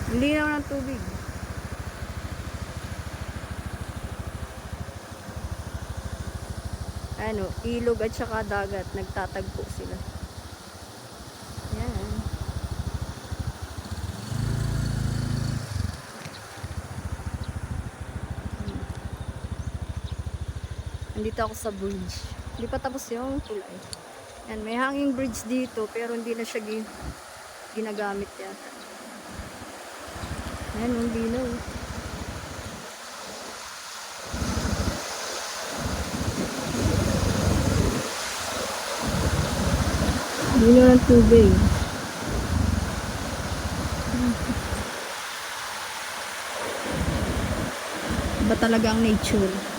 Linaw ng tubig. Ano, ilog at saka dagat, nagtatagpo sila. Yan. Nandito ako sa bridge. Hindi pa tapos yung tulay. Yan, may hanging bridge dito, pero hindi na siya ginagamit yata. Yan, yung linaw. Linaw ng tubig. Iba talaga ang nature.